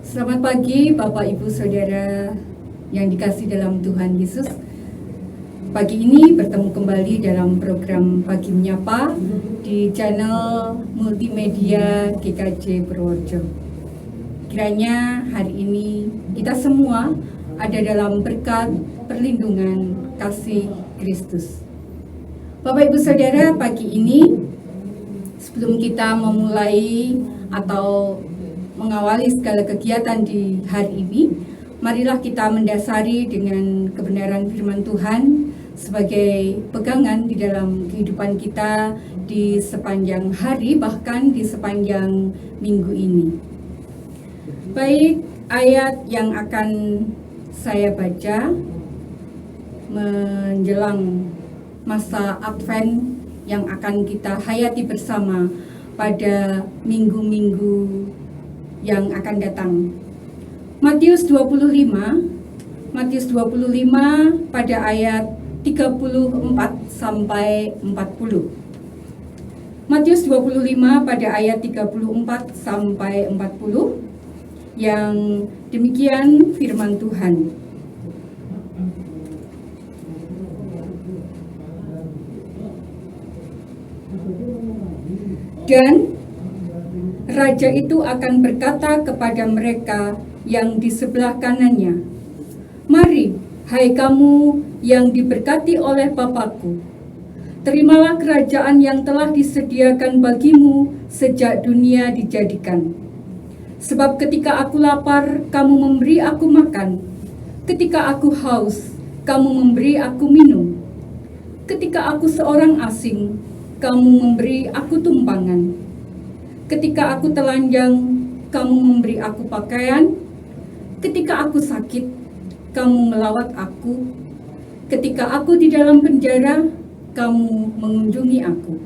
Selamat pagi Bapak Ibu Saudara yang dikasihi dalam Tuhan Yesus. Pagi ini bertemu kembali dalam program Pagi Menyapa di channel multimedia GKJ Purworejo. Kiranya hari ini kita semua ada dalam berkat perlindungan kasih Kristus. Bapak Ibu Saudara, pagi ini sebelum kita memulai atau mengawali segala kegiatan di hari ini, marilah kita mendasari dengan kebenaran firman Tuhan sebagai pegangan di dalam kehidupan kita di sepanjang hari, bahkan di sepanjang minggu ini. Baik, ayat yang akan saya baca menjelang masa Advent yang akan kita hayati bersama pada minggu-minggu yang akan datang. Matius 25 pada ayat 34 sampai 40. Matius 25 pada ayat 34 sampai 40 yang demikian firman Tuhan. Dan raja itu akan berkata kepada mereka yang di sebelah kanannya, "Mari, hai kamu yang diberkati oleh Bapa-Ku, terimalah kerajaan yang telah disediakan bagimu sejak dunia dijadikan. Sebab ketika aku lapar, kamu memberi aku makan. Ketika aku haus, kamu memberi aku minum. Ketika aku seorang asing, kamu memberi aku tumpangan. Ketika aku telanjang, kamu memberi aku pakaian. Ketika aku sakit, kamu melawat aku. Ketika aku di dalam penjara, kamu mengunjungi aku."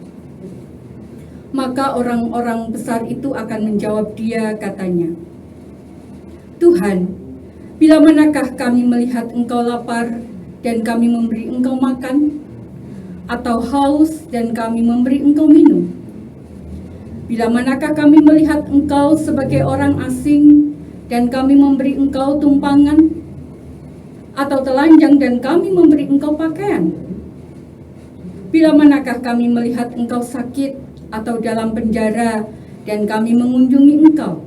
Maka orang-orang besar itu akan menjawab dia, katanya, "Tuhan, bila manakah kami melihat engkau lapar dan kami memberi engkau makan, atau haus dan kami memberi engkau minum? Bila manakah kami melihat engkau sebagai orang asing dan kami memberi engkau tumpangan, atau telanjang dan kami memberi engkau pakaian? Bila manakah kami melihat engkau sakit atau dalam penjara dan kami mengunjungi engkau?"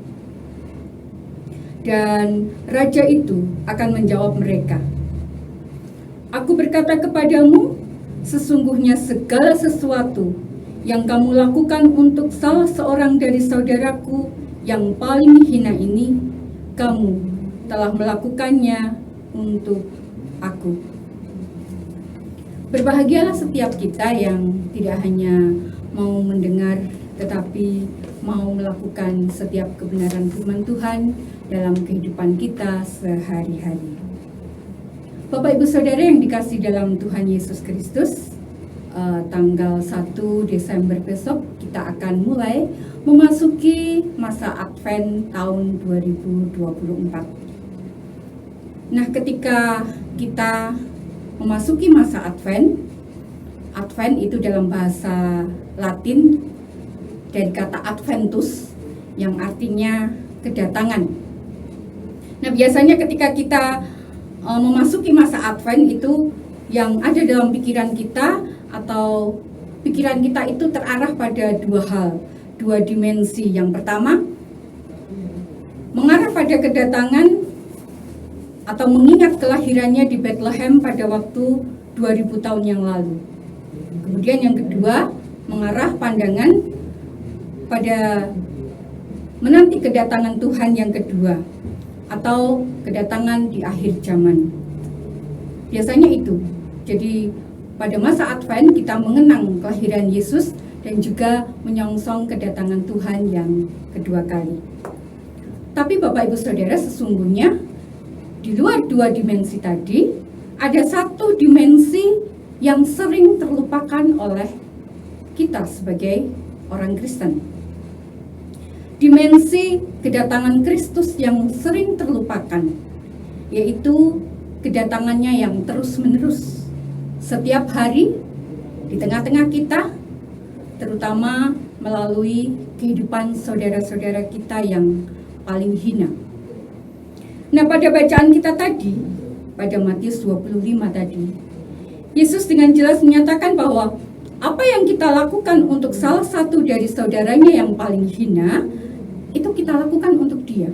Dan raja itu akan menjawab mereka, "Aku berkata kepadamu, sesungguhnya segala sesuatu yang kamu lakukan untuk salah seorang dari saudaraku yang paling hina ini, kamu telah melakukannya untuk aku." Berbahagialah setiap kita yang tidak hanya mau mendengar, tetapi mau melakukan setiap kebenaran firman Tuhan dalam kehidupan kita sehari-hari. Bapak Ibu Saudara yang dikasihi dalam Tuhan Yesus Kristus, tanggal 1 Desember besok kita akan mulai memasuki masa Advent tahun 2024. Nah, ketika kita memasuki masa Advent itu dalam bahasa Latin dari kata adventus yang artinya kedatangan. Nah, biasanya ketika kita memasuki masa Advent itu yang ada dalam pikiran kita atau pikiran kita itu terarah pada dua hal, dua dimensi. Yang pertama, mengarah pada kedatangan atau mengingat kelahirannya di Bethlehem pada waktu 2000 tahun yang lalu. Kemudian yang kedua, mengarah pandangan pada menanti kedatangan Tuhan yang kedua atau kedatangan di akhir zaman. Biasanya itu. Jadi pada masa Advent kita mengenang kelahiran Yesus dan juga menyongsong kedatangan Tuhan yang kedua kali. Tapi Bapak Ibu Saudara, sesungguhnya di luar dua dimensi tadi ada satu dimensi yang sering terlupakan oleh kita sebagai orang Kristen. Dimensi kedatangan Kristus yang sering terlupakan, yaitu kedatangannya yang terus-menerus setiap hari di tengah-tengah kita, terutama melalui kehidupan saudara-saudara kita yang paling hina. Nah, pada bacaan kita tadi, pada Matius 25 tadi, Yesus dengan jelas menyatakan bahwa apa yang kita lakukan untuk salah satu dari saudaranya yang paling hina, itu kita lakukan untuk dia.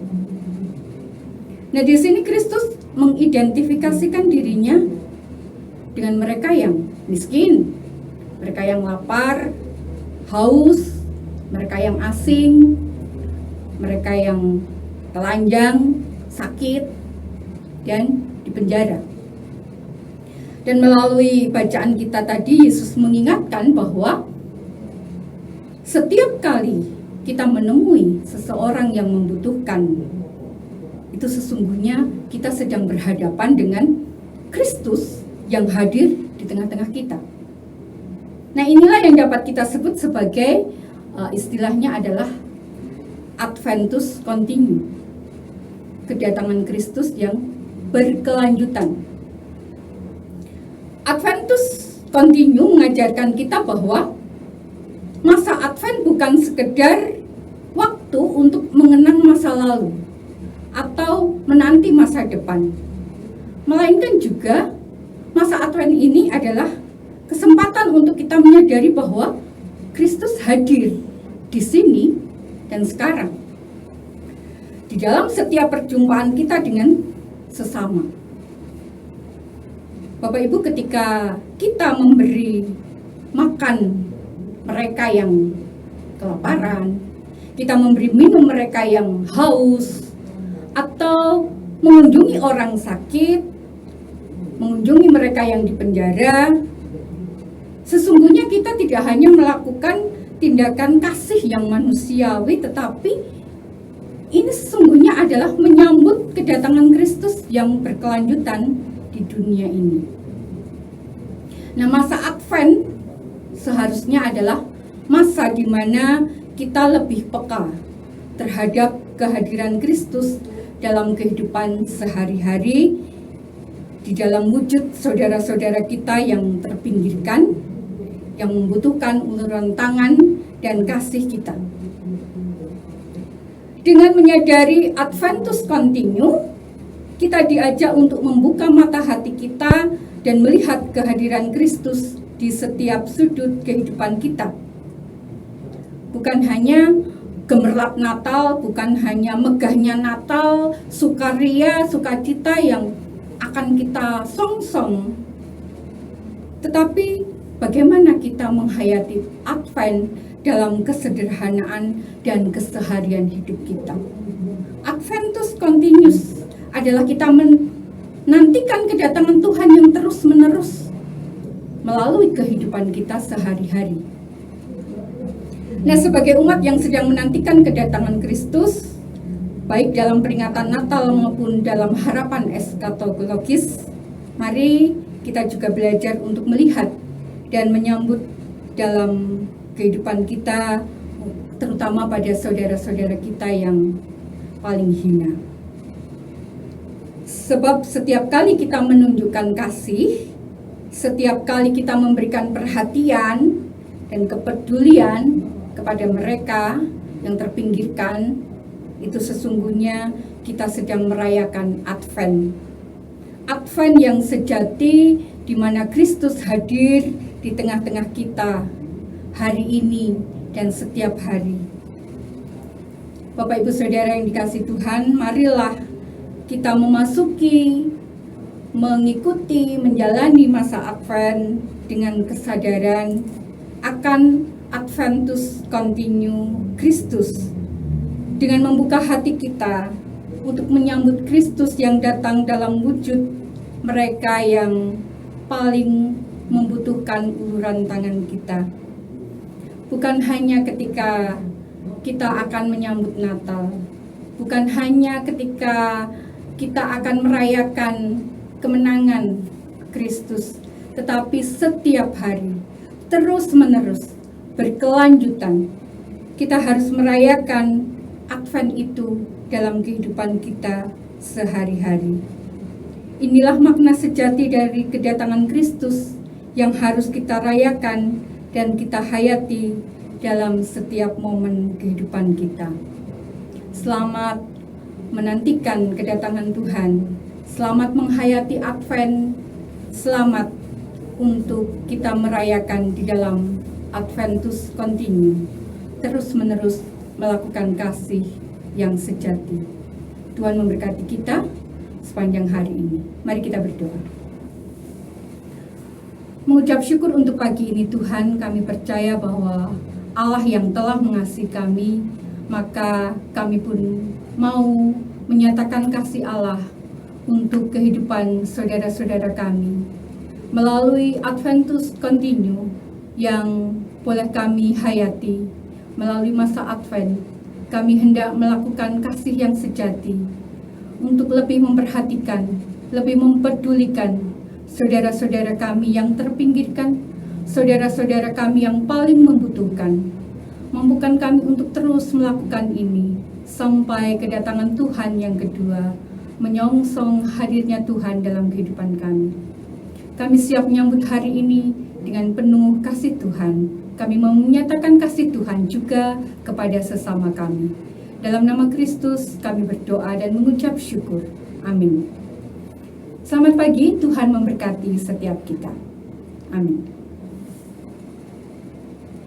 Nah, di sini Kristus mengidentifikasikan dirinya dengan mereka yang miskin, mereka yang lapar, haus, mereka yang asing, mereka yang telanjang, sakit, dan dipenjara. Dan melalui bacaan kita tadi, Yesus mengingatkan bahwa setiap kali kita menemui seseorang yang membutuhkan, itu sesungguhnya kita sedang berhadapan dengan Kristus yang hadir di tengah-tengah kita. Nah, inilah yang dapat kita sebut sebagai istilahnya adalah Adventus Continu, kedatangan Kristus yang berkelanjutan. Adventus Continu mengajarkan kita bahwa masa Advent bukan sekedar waktu untuk mengenang masa lalu atau menanti masa depan, melainkan juga masa Advent ini adalah kesempatan untuk kita menyadari bahwa Kristus hadir di sini dan sekarang, di dalam setiap perjumpaan kita dengan sesama. Bapak Ibu, ketika kita memberi makan mereka yang kelaparan, kita memberi minum mereka yang haus, atau mengunjungi orang sakit, mengunjungi mereka yang dipenjara, sesungguhnya kita tidak hanya melakukan tindakan kasih yang manusiawi, tetapi ini sesungguhnya adalah menyambut kedatangan Kristus yang berkelanjutan di dunia ini. Nah, masa Advent seharusnya adalah masa di mana kita lebih peka terhadap kehadiran Kristus dalam kehidupan sehari-hari, di dalam wujud saudara-saudara kita yang terpinggirkan, yang membutuhkan uluran tangan dan kasih kita. Dengan menyadari Adventus Continu, kita diajak untuk membuka mata hati kita dan melihat kehadiran Kristus di setiap sudut kehidupan kita. Bukan hanya gemerlap Natal, bukan hanya megahnya Natal, sukaria, sukacita yang akan kita songsong, tetapi bagaimana kita menghayati Advent dalam kesederhanaan dan keseharian hidup kita. Adventus Continuus adalah kita menantikan kedatangan Tuhan yang terus-menerus melalui kehidupan kita sehari-hari. Nah, sebagai umat yang sedang menantikan kedatangan Kristus, baik dalam peringatan Natal maupun dalam harapan eskatologis, mari kita juga belajar untuk melihat dan menyambut dalam kehidupan kita, terutama pada saudara-saudara kita yang paling hina. Sebab setiap kali kita menunjukkan kasih, setiap kali kita memberikan perhatian dan kepedulian kepada mereka yang terpinggirkan, itu sesungguhnya kita sedang merayakan Advent. Advent yang sejati, di mana Kristus hadir di tengah-tengah kita hari ini dan setiap hari. Bapak Ibu Saudara yang dikasihi Tuhan, marilah kita memasuki, mengikuti, menjalani masa Advent dengan kesadaran akan Adventus Continu Kristus, dengan membuka hati kita untuk menyambut Kristus yang datang dalam wujud mereka yang paling membutuhkan uluran tangan kita. Bukan hanya ketika kita akan menyambut Natal, bukan hanya ketika kita akan merayakan kemenangan Kristus, tetapi setiap hari, terus-menerus, berkelanjutan, kita harus merayakan Advent itu dalam kehidupan kita sehari-hari. Inilah makna sejati dari kedatangan Kristus yang harus kita rayakan dan kita hayati dalam setiap momen kehidupan kita. Selamat menantikan kedatangan Tuhan, selamat menghayati Advent, selamat untuk kita merayakan di dalam Adventus Continue, terus-menerus melakukan kasih yang sejati. Tuhan memberkati kita sepanjang hari ini. Mari kita berdoa. Mengucap syukur untuk pagi ini Tuhan, kami percaya bahwa Allah yang telah mengasihi kami, maka kami pun mau menyatakan kasih Allah untuk kehidupan saudara-saudara kami melalui Adventus Continue yang boleh kami hayati. Melalui masa Advent, kami hendak melakukan kasih yang sejati untuk lebih memperhatikan, lebih mempedulikan saudara-saudara kami yang terpinggirkan, saudara-saudara kami yang paling membutuhkan. Mampukan kami untuk terus melakukan ini sampai kedatangan Tuhan yang kedua, menyongsong hadirnya Tuhan dalam kehidupan kami. Kami siap menyambut hari ini dengan penuh kasih Tuhan. Kami menyatakan kasih Tuhan juga kepada sesama kami. Dalam nama Kristus kami berdoa dan mengucap syukur. Amin. Selamat pagi, Tuhan memberkati setiap kita. Amin.